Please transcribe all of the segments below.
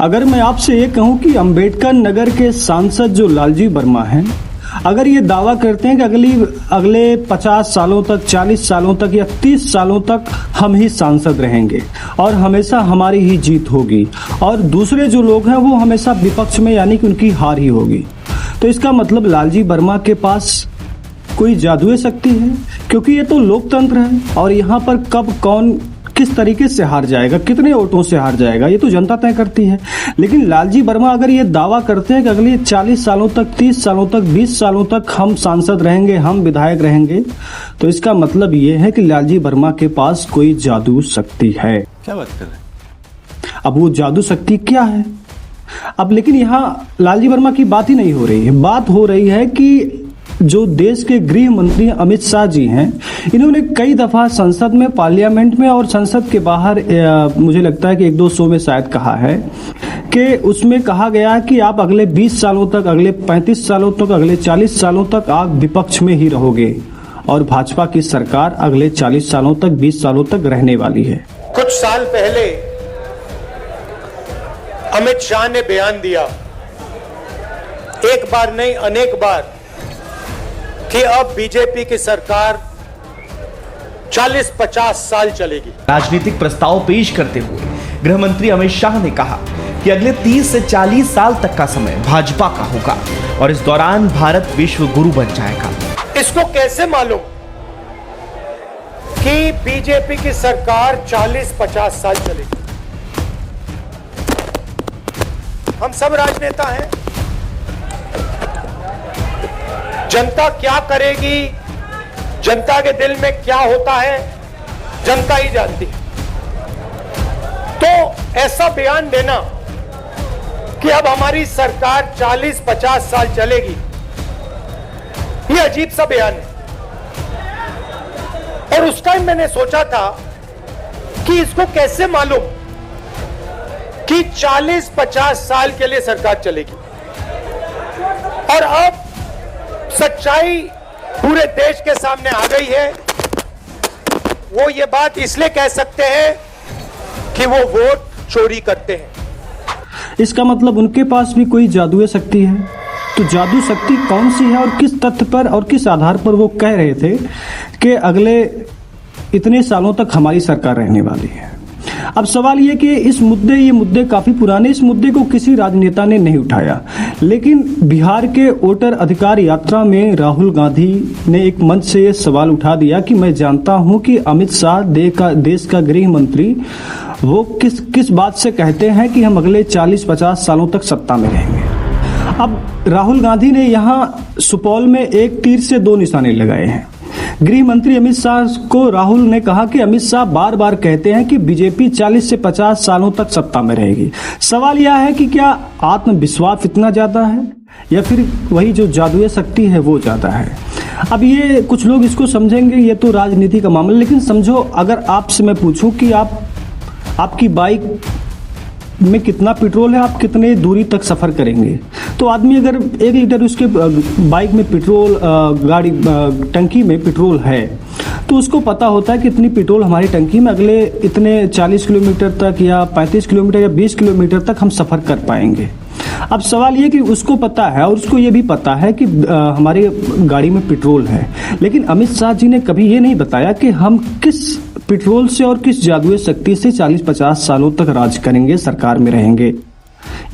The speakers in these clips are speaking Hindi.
अगर मैं आपसे ये कहूं कि अंबेडकर नगर के सांसद जो लालजी वर्मा हैं, अगर ये दावा करते हैं कि अगले 50 सालों तक, 40 सालों तक या 30 सालों तक हम ही सांसद रहेंगे और हमेशा हमारी ही जीत होगी और दूसरे जो लोग हैं वो हमेशा विपक्ष में, यानी कि उनकी हार ही होगी, तो इसका मतलब लालजी वर्मा के पास कोई जादुई शक्ति है? क्योंकि ये तो लोकतंत्र है और यहाँ पर कब कौन किस तरीके से हार जाएगा, कितने वोटों से हार जाएगा, ये तो जनता तय करती है। लेकिन लालजी वर्मा अगर ये दावा करते हैं कि अगले 40 सालों तक, 30 सालों तक, 20 सालों तक हम सांसद रहेंगे, हम विधायक रहेंगे, तो इसका मतलब ये है कि लालजी वर्मा के पास कोई जादू शक्ति है। क्या बात कर रहे हैं? अब वो जादू शक्ति क्या है? अब लेकिन यहाँ लालजी वर्मा की बात ही नहीं हो रही है, बात हो रही है कि जो देश के गृह मंत्री अमित शाह जी हैं, इन्होंने कई दफा संसद में, पार्लियामेंट में और संसद के बाहर, मुझे लगता है कि 1-2 शो में शायद कहा है कि उसमें कहा गया कि आप अगले 20 सालों तक, अगले 35 सालों तक, अगले 40 सालों तक आप विपक्ष में ही रहोगे और भाजपा की सरकार अगले 40 सालों तक, 20 सालों तक रहने वाली है। कुछ साल पहले अमित शाह ने बयान दिया, एक बार नहीं अनेक बार, कि अब बीजेपी की सरकार 40-50 साल चलेगी। राजनीतिक प्रस्ताव पेश करते हुए गृह मंत्री अमित शाह ने कहा कि अगले 30 से 40 साल तक का समय भाजपा का होगा और इस दौरान भारत विश्व गुरु बन जाएगा। इसको कैसे मालूम कि बीजेपी की सरकार 40-50 साल चलेगी? हम सब राजनेता हैं, जनता क्या करेगी, जनता के दिल में क्या होता है, जनता ही जानती है। तो ऐसा बयान देना कि अब हमारी सरकार 40-50 साल चलेगी, ये अजीब सा बयान है। और उस टाइम मैंने सोचा था कि इसको कैसे मालूम कि 40-50 साल के लिए सरकार चलेगी। और अब सच्चाई पूरे देश के सामने आ गई है। वो ये बात इसलिए कह सकते हैं कि वो वोट चोरी करते हैं। इसका मतलब उनके पास भी कोई जादुई शक्ति है। तो जादू शक्ति कौन सी है और किस तथ्य पर और किस आधार पर वो कह रहे थे कि अगले इतने सालों तक हमारी सरकार रहने वाली है? अब सवाल ये कि ये मुद्दे काफी पुराने, इस मुद्दे को किसी राजनेता ने नहीं उठाया, लेकिन बिहार के वोटर अधिकार यात्रा में राहुल गांधी ने एक मंच से ये सवाल उठा दिया कि मैं जानता हूं कि अमित शाह देश का गृह मंत्री वो किस बात से कहते हैं कि हम अगले 40-50 सालों तक सत्ता में रहेंगे। अब राहुल गांधी ने यहाँ सुपौल में एक तीर से 2 निशाने लगाए हैं। गृह मंत्री अमित शाह को राहुल ने कहा कि अमित शाह बार बार कहते हैं कि बीजेपी 40 से 50 सालों तक सत्ता में रहेगी। सवाल यह है कि क्या आत्मविश्वास इतना ज्यादा है या फिर वही जो जादुई शक्ति है वो ज्यादा है? अब ये कुछ लोग इसको समझेंगे ये तो राजनीति का मामला, लेकिन समझो अगर आपसे मैं पूछूं कि आपकी बाइक में कितना पेट्रोल है, आप कितने दूरी तक सफर करेंगे, तो आदमी अगर 1 लीटर उसके बाइक में पेट्रोल, गाड़ी टंकी में पेट्रोल है, तो उसको पता होता है कि इतनी पेट्रोल हमारी टंकी में अगले इतने 40 किलोमीटर तक या 35 किलोमीटर या 20 किलोमीटर तक हम सफर कर पाएंगे। अब सवाल ये कि उसको पता है और उसको ये भी पता है कि हमारी गाड़ी में पेट्रोल है, लेकिन अमित शाह जी ने कभी ये नहीं बताया कि हम किस पेट्रोल से और किस जादुई शक्ति से 40-50 सालों तक राज करेंगे, सरकार में रहेंगे।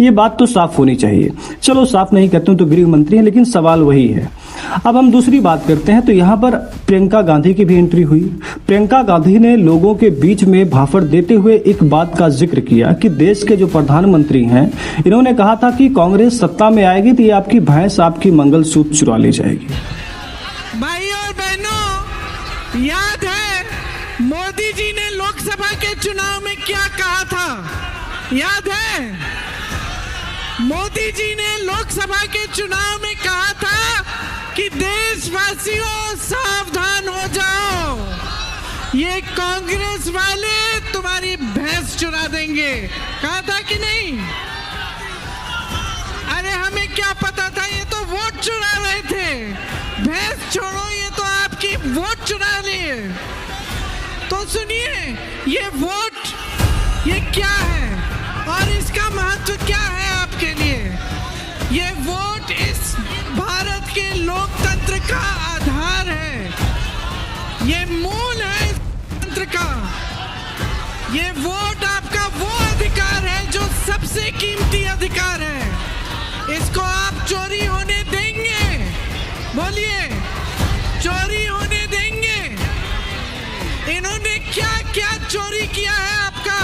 ये बात तो साफ होनी चाहिए। चलो साफ नहीं कहते तो गृह मंत्री हैं, लेकिन सवाल वही है। अब हम दूसरी बात करते हैं तो यहाँ पर प्रियंका गांधी की भी एंट्री हुई। प्रियंका गांधी ने लोगों के बीच में भाफड़ देते हुए एक बात का जिक्र किया कि देश के जो प्रधानमंत्री हैं, इन्होंने कहा था कि कांग्रेस सत्ता में आएगी तो ये आपकी भैंस, आपकी मंगलसूत्र चुरा ले जाएगी। भाइयों और बहनों, याद है मोदी जी ने लोकसभा के चुनाव में क्या कहा था? याद है मोदी जी ने लोकसभा के चुनाव में कहा था कि देशवासियों सावधान हो जाओ, ये कांग्रेस वाले तुम्हारी भैंस चुरा देंगे। कहा था कि नहीं? अरे हमें क्या पता था, ये तो वोट चुरा रहे थे। भैंस छोड़ो, ये तो आपकी वोट चुरा लिए। तो सुनिए, ये वोट ये क्या है और इसका महत्व ये वोट आपका वो अधिकार है जो सबसे कीमती अधिकार है। इसको आप चोरी होने देंगे? बोलिए, चोरी होने देंगे? इन्होंने क्या क्या चोरी किया है आपका?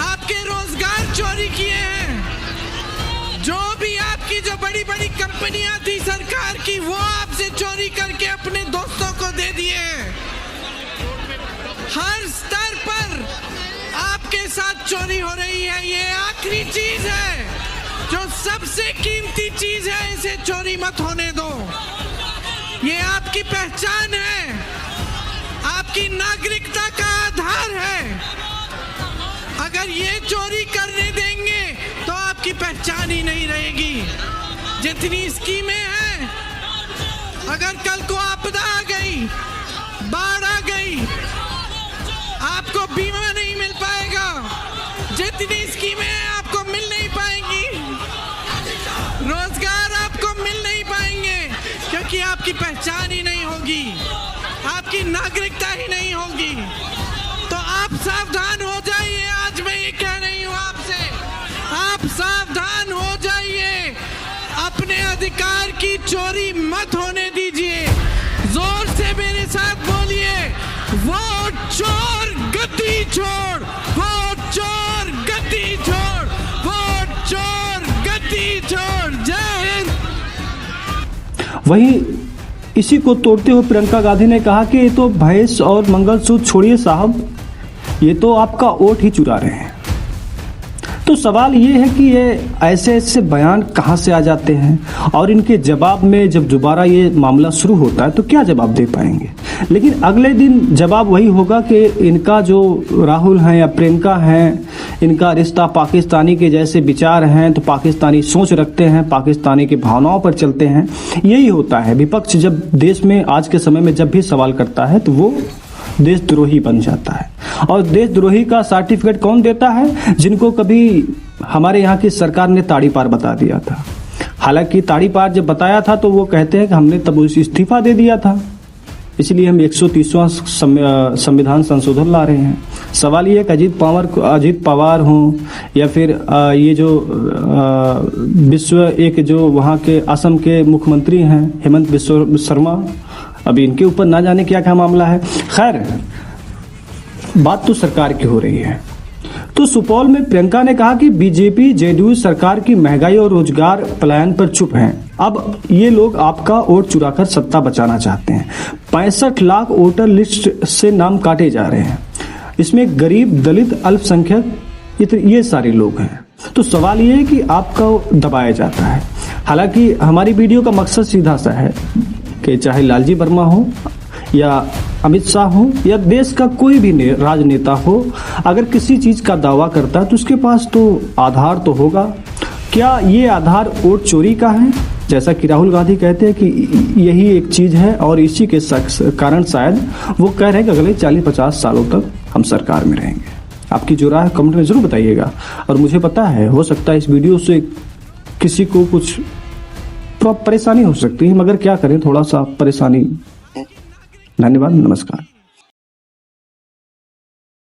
आपके रोजगार चोरी किए हैं। जो भी आपकी जो बड़ी बड़ी कंपनियां थी सरकार की, वो आपसे चोरी करके अपने दोस्तों को दे दिए। हर स्तर पर आपके साथ चोरी हो रही है। ये आखिरी चीज है जो सबसे कीमती चीज है, इसे चोरी मत होने दो। ये आपकी पहचान है, आपकी नागरिकता का आधार है। अगर ये चोरी करने देंगे तो आपकी पहचान ही नहीं रहेगी। जितनी स्कीमें हैं, अगर कल को आपदा आ गई, बाढ़ आ गई, आपको बीमा नहीं मिल पाएगा। जितनी स्कीमें हैं आपको मिल नहीं पाएंगी, रोजगार आपको मिल नहीं पाएंगे, क्योंकि आपकी पहचान ही नहीं होगी, आपकी नागरिकता ही नहीं होगी। तो आप सावधान हो जाइए। आज मैं ये कह रही हूं आपसे, आप सावधान हो जाइए। अपने अधिकार की चोरी मत होने दीजिए। जोर से मेरे साथ बोलिए, वोट चोर गद्दी छोड़, वोट चोर गद्दी छोड़, वोट चोर गद्दी छोड़। जय हिंद। वहीं इसी को तोड़ते हुए प्रियंका गांधी ने कहा कि ये तो भैंस और मंगलसूत्र छोड़िए साहब, ये तो आपका वोट ही चुरा रहे हैं। तो सवाल ये है कि ये ऐसे ऐसे बयान कहाँ से आ जाते हैं, और इनके जवाब में जब दोबारा ये मामला शुरू होता है तो क्या जवाब दे पाएंगे। लेकिन अगले दिन जवाब वही होगा कि इनका जो राहुल हैं या प्रियंका हैं, इनका रिश्ता पाकिस्तानी के जैसे विचार हैं, तो पाकिस्तानी सोच रखते हैं, पाकिस्तानी की भावनाओं पर चलते हैं। यही होता है, विपक्ष जब देश में आज के समय में जब भी सवाल करता है तो वो देशद्रोही बन जाता है। और देशद्रोही का सर्टिफिकेट कौन देता है? जिनको कभी हमारे यहाँ की सरकार ने ताड़ी पार बता दिया था। हालांकि ताड़ी पार जब बताया था तो वो कहते हैं कि हमने तब इस्तीफा दे दिया था, इसलिए हम 130वां संविधान संशोधन ला रहे हैं। सवाल ये है कि अजीत पवार हों या फिर ये जो विश्व एक जो वहाँ के असम के मुख्यमंत्री हैं हेमंत बिस्वा शर्मा, अभी इनके ऊपर ना जाने क्या क्या मामला है। खैर, बात तो सरकार की हो रही है। तो सुपौल में प्रियंका ने कहा कि बीजेपी जेडीयू सरकार की महंगाई और रोजगार पलायन पर चुप हैं। अब ये लोग आपका वोट चुराकर सत्ता बचाना चाहते हैं। 65 लाख वोटर लिस्ट से नाम काटे जा रहे हैं, इसमें गरीब, दलित, अल्पसंख्यक ये सारे लोग हैं। तो सवाल ये है कि आपका दबाया जाता है। हालांकि हमारी वीडियो का मकसद सीधा सा है कि चाहे लालजी वर्मा हो या अमित शाह हो या देश का कोई भी राजनेता हो, अगर किसी चीज का दावा करता है तो उसके पास तो आधार तो होगा। क्या ये आधार वोट चोरी का है, जैसा कि राहुल गांधी कहते हैं कि यही एक चीज है, और इसी के कारण शायद वो कह रहे हैं कि अगले 40-50 सालों तक हम सरकार में रहेंगे। आपकी जो राय है कमेंट में जरूर बताइएगा। और मुझे पता है, हो सकता है इस वीडियो से किसी को कुछ परेशानी हो सकती है, मगर क्या करें, थोड़ा सा परेशानी। धन्यवाद, नमस्कार।